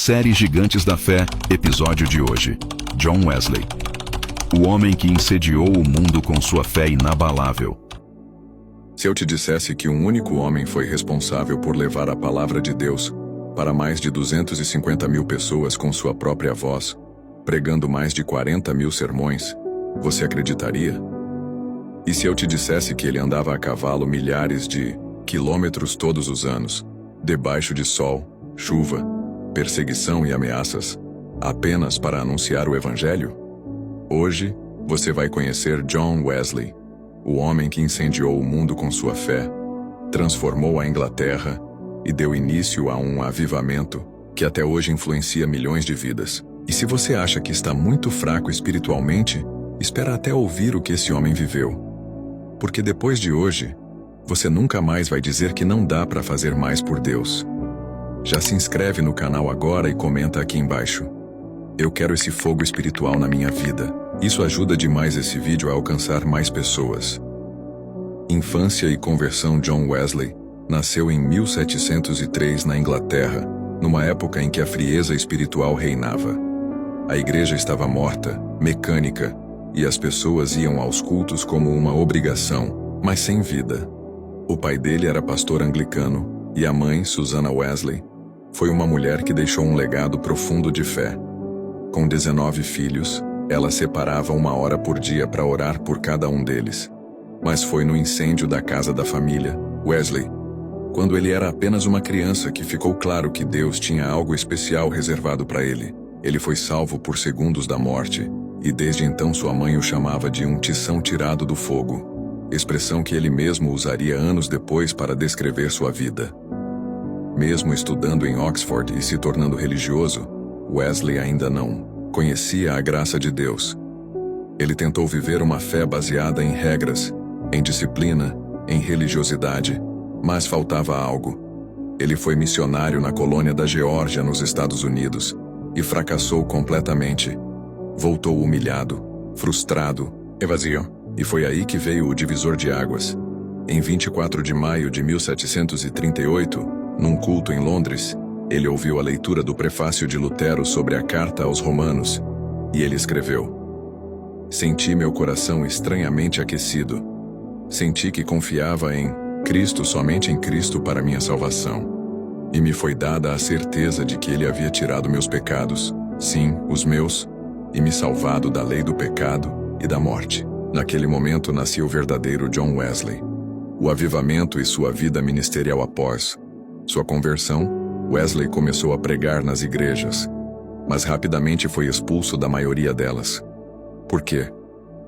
Série Gigantes da Fé, episódio de hoje. John Wesley. O homem que incendiou o mundo com sua fé inabalável. Se eu te dissesse que um único homem foi responsável por levar a palavra de Deus para mais de 250 mil pessoas com sua própria voz, pregando mais de 40 mil sermões, você acreditaria? E se eu te dissesse que ele andava a cavalo milhares de quilômetros todos os anos, debaixo de sol, chuva, perseguição e ameaças, apenas para anunciar o Evangelho? Hoje, você vai conhecer John Wesley, o homem que incendiou o mundo com sua fé, transformou a Inglaterra e deu início a um avivamento que até hoje influencia milhões de vidas. E se você acha que está muito fraco espiritualmente, espera até ouvir o que esse homem viveu. Porque depois de hoje, você nunca mais vai dizer que não dá para fazer mais por Deus. Já se inscreve no canal agora e comenta aqui embaixo. Eu quero esse fogo espiritual na minha vida. Isso ajuda demais esse vídeo a alcançar mais pessoas. Infância e conversão. John Wesley nasceu em 1703 na Inglaterra, numa época em que a frieza espiritual reinava. A igreja estava morta, mecânica, e as pessoas iam aos cultos como uma obrigação, mas sem vida. O pai dele era pastor anglicano, e a mãe, Susanna Wesley, foi uma mulher que deixou um legado profundo de fé. Com 19 filhos, ela separava 1 hora por dia para orar por cada um deles. Mas foi no incêndio da casa da família, Wesley, quando ele era apenas uma criança, que ficou claro que Deus tinha algo especial reservado para ele. Ele foi salvo por segundos da morte, e desde então sua mãe o chamava de um tição tirado do fogo, expressão que ele mesmo usaria anos depois para descrever sua vida. Mesmo estudando em Oxford e se tornando religioso, Wesley ainda não conhecia a graça de Deus. Ele tentou viver uma fé baseada em regras, em disciplina, em religiosidade, mas faltava algo. Ele foi missionário na colônia da Geórgia, nos Estados Unidos, e fracassou completamente. Voltou humilhado, frustrado, evasivo, e foi aí que veio o divisor de águas. Em 24 de maio de 1738, num culto em Londres, ele ouviu a leitura do prefácio de Lutero sobre a Carta aos Romanos, e ele escreveu: "Senti meu coração estranhamente aquecido. Senti que confiava em Cristo, somente em Cristo, para minha salvação. E me foi dada a certeza de que Ele havia tirado meus pecados, sim, os meus, e me salvado da lei do pecado e da morte." Naquele momento nascia o verdadeiro John Wesley. O avivamento e sua vida ministerial após sua conversão, Wesley começou a pregar nas igrejas, mas rapidamente foi expulso da maioria delas. Por quê?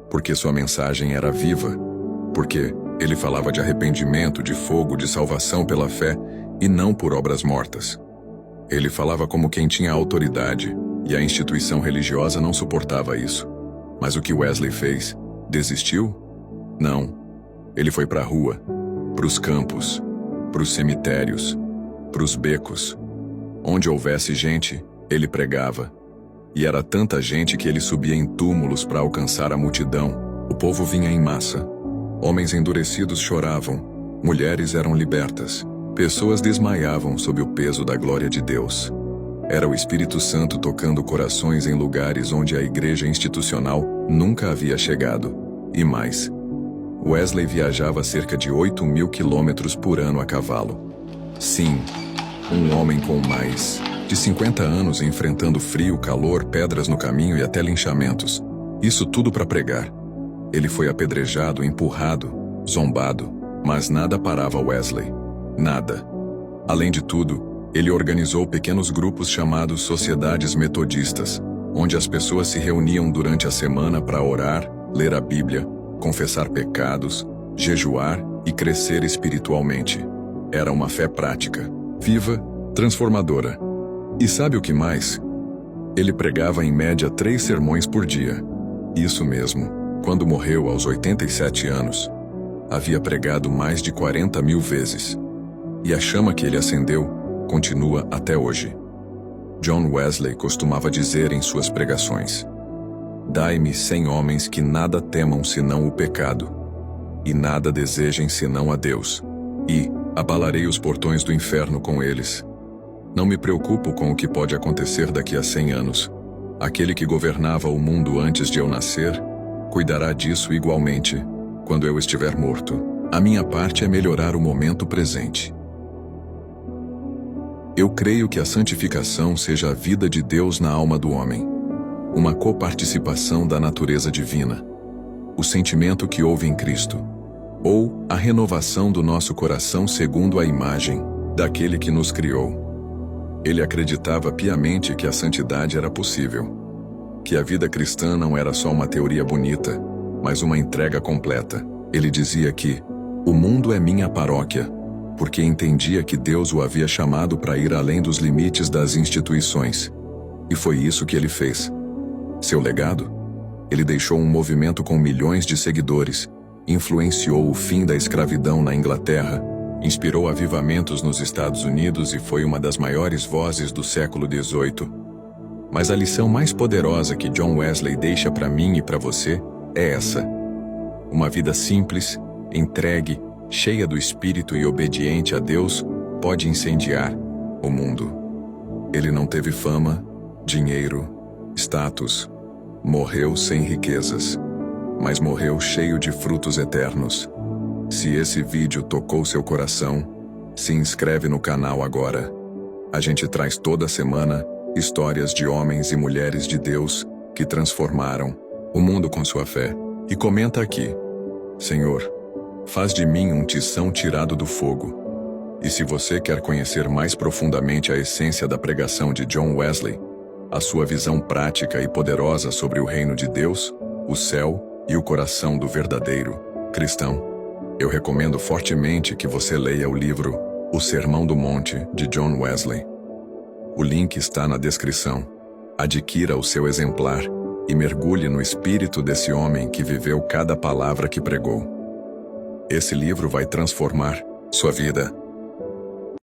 Porque sua mensagem era viva. Porque ele falava de arrependimento, de fogo, de salvação pela fé e não por obras mortas. Ele falava como quem tinha autoridade, e a instituição religiosa não suportava isso. Mas o que Wesley fez? Desistiu? Não. Ele foi para a rua, para os campos, para os cemitérios, para os becos. Onde houvesse gente, ele pregava. E era tanta gente que ele subia em túmulos para alcançar a multidão. O povo vinha em massa. Homens endurecidos choravam, mulheres eram libertas, pessoas desmaiavam sob o peso da glória de Deus. Era o Espírito Santo tocando corações em lugares onde a igreja institucional nunca havia chegado. E mais, Wesley viajava cerca de 8.000 quilômetros por ano a cavalo. Sim, um homem com mais de 50 anos enfrentando frio, calor, pedras no caminho e até linchamentos. Isso tudo para pregar. Ele foi apedrejado, empurrado, zombado, mas nada parava Wesley. Nada. Além de tudo, ele organizou pequenos grupos chamados Sociedades Metodistas, onde as pessoas se reuniam durante a semana para orar, ler a Bíblia, confessar pecados, jejuar e crescer espiritualmente. Era uma fé prática, viva, transformadora. E sabe o que mais? Ele pregava em média 3 sermões por dia. Isso mesmo. Quando morreu aos 87 anos, havia pregado mais de 40.000 vezes. E a chama que ele acendeu continua até hoje. John Wesley costumava dizer em suas pregações: "Dai-me 100 homens que nada temam senão o pecado, e nada desejem senão a Deus, e abalarei os portões do inferno com eles." Não me preocupo com o que pode acontecer daqui a 100 anos. Aquele que governava o mundo antes de eu nascer, cuidará disso igualmente, quando eu estiver morto. A minha parte é melhorar o momento presente. Eu creio que a santificação seja a vida de Deus na alma do homem, uma coparticipação da natureza divina, o sentimento que houve em Cristo, ou a renovação do nosso coração segundo a imagem daquele que nos criou. Ele acreditava piamente que a santidade era possível, que a vida cristã não era só uma teoria bonita, mas uma entrega completa. Ele dizia que o mundo é minha paróquia, porque entendia que Deus o havia chamado para ir além dos limites das instituições. E foi isso que ele fez. Seu legado? Ele deixou um movimento com milhões de seguidores, influenciou o fim da escravidão na Inglaterra, inspirou avivamentos nos Estados Unidos e foi uma das maiores vozes do século XVIII. Mas a lição mais poderosa que John Wesley deixa para mim e para você é essa. Uma vida simples, entregue, cheia do Espírito e obediente a Deus, pode incendiar o mundo. Ele não teve fama, dinheiro, status, morreu sem riquezas, mas morreu cheio de frutos eternos. Se esse vídeo tocou seu coração, se inscreve no canal agora. A gente traz toda semana histórias de homens e mulheres de Deus que transformaram o mundo com sua fé. E comenta aqui: Senhor, faz de mim um tição tirado do fogo. E se você quer conhecer mais profundamente a essência da pregação de John Wesley, a sua visão prática e poderosa sobre o reino de Deus, o céu e o coração do verdadeiro cristão, eu recomendo fortemente que você leia o livro O Sermão do Monte, de John Wesley. O link está na descrição. Adquira o seu exemplar e mergulhe no espírito desse homem que viveu cada palavra que pregou. Esse livro vai transformar sua vida.